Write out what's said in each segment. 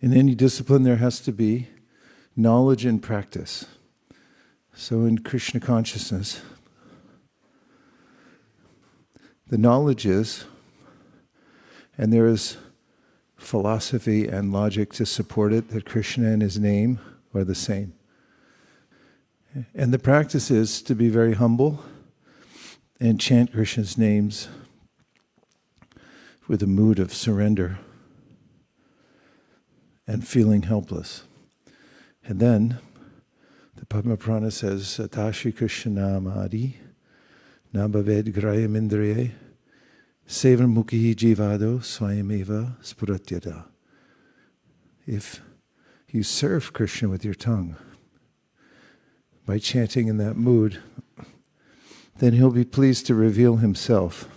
In any discipline, there has to be knowledge and practice. So in Krishna consciousness, the knowledge is, and there is philosophy and logic to support it, that Krishna and his name are the same. And the practice is to be very humble and chant Krishna's names with a mood of surrender and feeling helpless. And then the Padma Purana says, Ataḥ śrī-kṛṣṇa-nāmādi, bhaved grāhyam indriyaiḥ, sevonmukhe jihvādau svayam sphuraty. If you serve Krishna with your tongue, by chanting in that mood, then he'll be pleased to reveal himself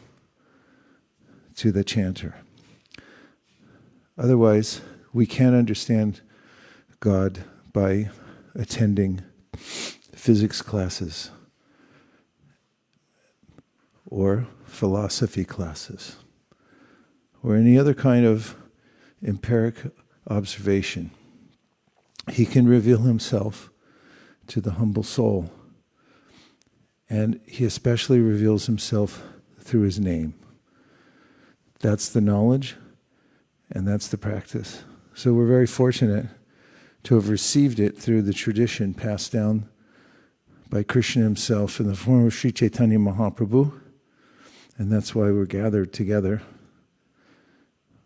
to the chanter. Otherwise, we can't understand God by attending physics classes or philosophy classes or any other kind of empiric observation. He can reveal himself to the humble soul, and he especially reveals himself through his name. That's the knowledge, and that's the practice. So we're very fortunate to have received it through the tradition passed down by Krishna himself in the form of Śrī Caitanya Mahāprabhu, and that's why we're gathered together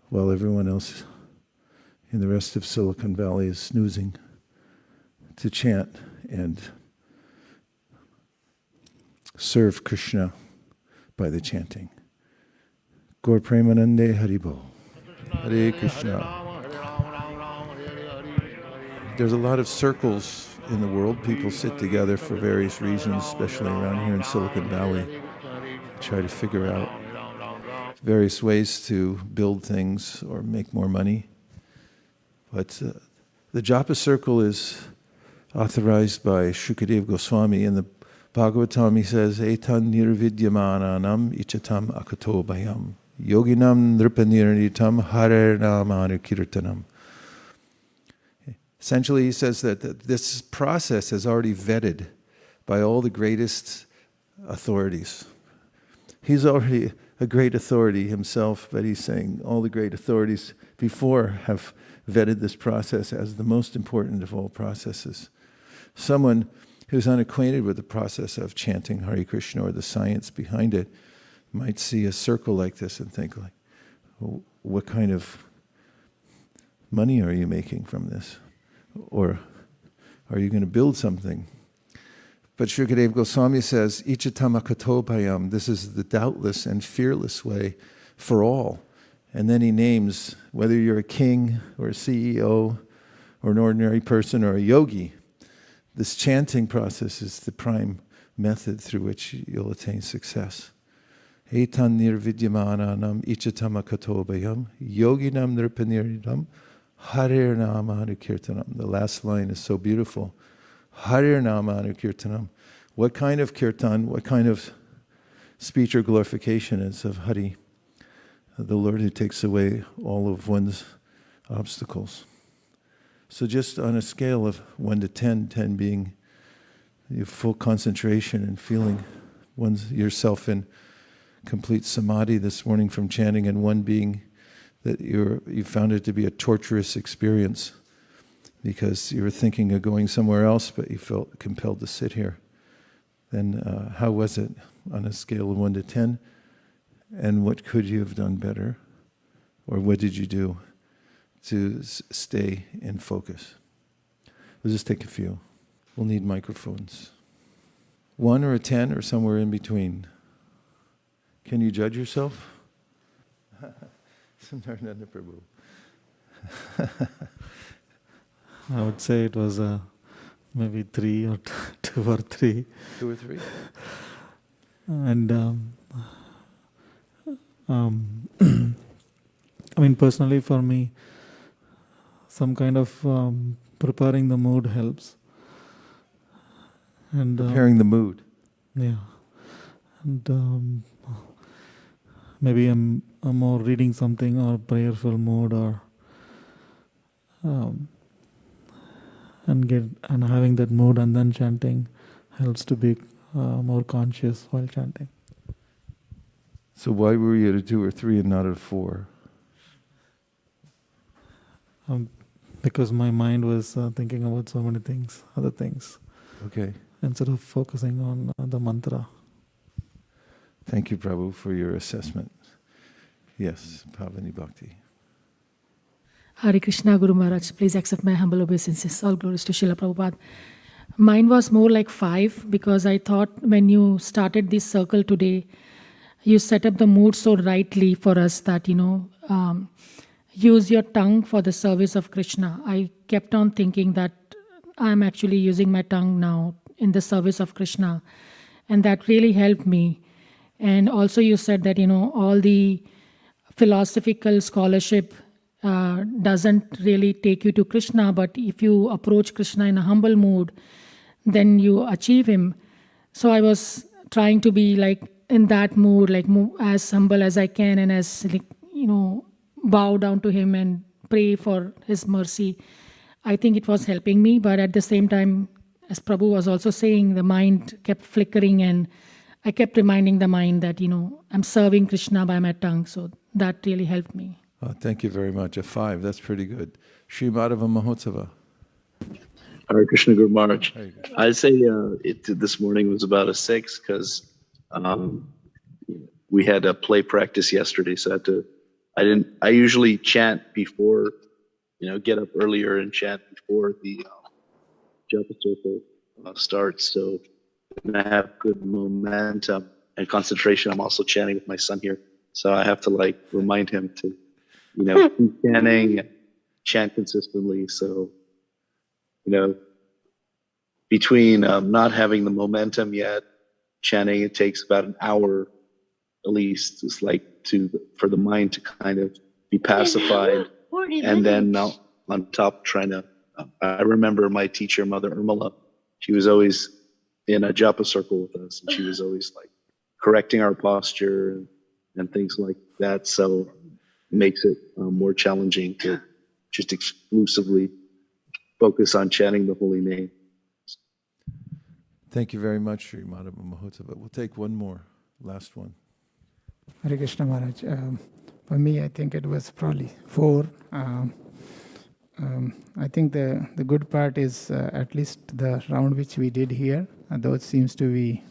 while everyone else in the rest of Silicon Valley is snoozing to chant and serve Krishna by the chanting. Gaur Premanande Haribol. Hare Krishna. There's a lot of circles in the world. People sit together for various reasons, especially around here in Silicon Valley. Try to figure out various ways to build things or make more money. But the japa circle is authorized by Śrī Goswami. In the Bhagavatam, he says, Etan nirvidyamananam ichatam akato bhayam yoginam nripanirnitam harer namanukirtanam. Essentially, he says that this process is already vetted by all the greatest authorities. He's already a great authority himself, but he's saying all the great authorities before have vetted this process as the most important of all processes. Someone who's unacquainted with the process of chanting Hare Krishna or the science behind it might see a circle like this and think, like, well, what kind of money are you making from this? Or are you going to build something? But Śrī Goswami says, Ichatam akato bhayam, this is the doubtless and fearless way for all. And then he names whether you're a king or a CEO or an ordinary person or a yogi. This chanting process is the prime method through which you'll attain success. Etan nirvidyamananam ichatam akato bhayam yoginam nripanirnidam harer namanukirtanam. The last line is so beautiful. Harer namanukirtanam. What kind of kirtan, what kind of speech or glorification is of Hari, the Lord who takes away all of one's obstacles. So just on a scale of 1 to 10, 10 being your full concentration and feeling yourself in complete samadhi this morning from chanting, and 1 being that you found it to be a torturous experience because you were thinking of going somewhere else, but you felt compelled to sit here. Then how was it on a scale of 1 to 10? And what could you have done better? Or what did you do to stay in focus? We'll just take a few. We'll need microphones. 1 or a 10 or somewhere in between. Can you judge yourself? Sundarananda Prabhu. I would say it was maybe 3 or 2 or 3. 2 or 3? And I mean, personally for me, some kind of preparing the mood helps. And preparing the mood. Yeah. And maybe I'm more reading something or prayerful mode, or and having that mood and then chanting helps to be more conscious while chanting. So why were you at a 2 or 3 and not at a 4? Because my mind was thinking about so many things, other things, Okay. instead of focusing on the mantra. Thank you, Prabhu, for your assessment. Yes, Pavani Bhakti. Hare Krishna, Guru Maharaj. Please accept my humble obeisances. All glories to Srila Prabhupada. Mine was more like 5 because I thought when you started this circle today, you set up the mood so rightly for us that, use your tongue for the service of Krishna. I kept on thinking that I'm actually using my tongue now in the service of Krishna. And that really helped me. And also you said that, all the philosophical scholarship doesn't really take you to Krishna, but if you approach Krishna in a humble mood, then you achieve him. So I was trying to be like in that mood, like as humble as I can and as, bow down to him and pray for his mercy. I think it was helping me, but at the same time, as Prabhu was also saying, the mind kept flickering and I kept reminding the mind that, I'm serving Krishna by my tongue. So that really helped me. Oh, thank you very much. A 5, that's pretty good. Śrī Madhava Mahotsava. Hare Krishna, Guru Maharaj. Hare Krishna. I'd say this morning was about a 6 because we had a play practice yesterday, so I usually chant before, get up earlier and chant before the japa circle starts. So when I have good momentum and concentration, I'm also chanting with my son here. So I have to remind him to, keep chanting, chant consistently. So, between not having the momentum yet, chanting, it takes about an hour at least. It's for the mind to kind of be pacified. And then on top trying to, I remember my teacher, Mother Urmila, she was always in a japa circle with us, and she was always correcting our posture and things like that. So it makes it more challenging to just exclusively focus on chanting the holy name. Thank you very much, Śrī Madhava Mahotsava. We'll take one more, last one. Hare Krishna Maharaj. For me, I think it was probably 4. I think the good part is at least the round which we did here. Those seems to be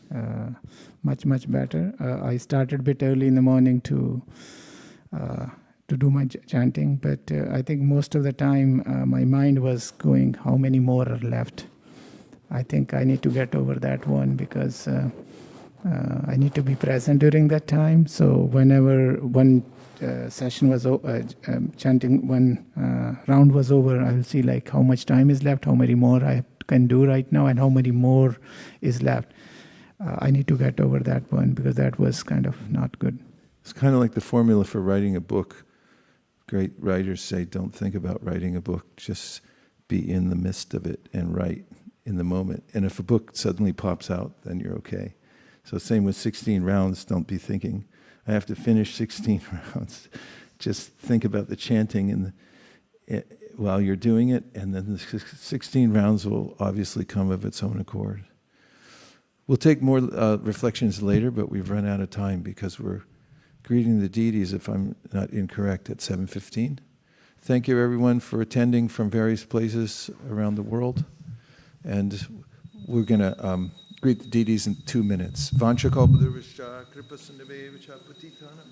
much better. I started a bit early in the morning to do my chanting, but I think most of the time my mind was going, how many more are left? I think I need to get over that one because I need to be present during that time. So whenever one session was chanting, one round was over, I will see how much time is left, how many more I can do right now, and how many more is left. I need to get over that one because that was kind of not good. It's kind of like the formula for writing a book. Great writers say, don't think about writing a book, just be in the midst of it and write in the moment. And if a book suddenly pops out, then you're okay. So same with 16 rounds, don't be thinking, I have to finish 16 rounds. Just think about the chanting while you're doing it, and then the 16 rounds will obviously come of its own accord. We'll take more reflections later, but we've run out of time because we're greeting the deities, if I'm not incorrect, at 7:15. Thank you everyone for attending from various places around the world. And we're going to greet the deities in 2 minutes. Vancha kalpadurvishya kripa sindhave vicha patitana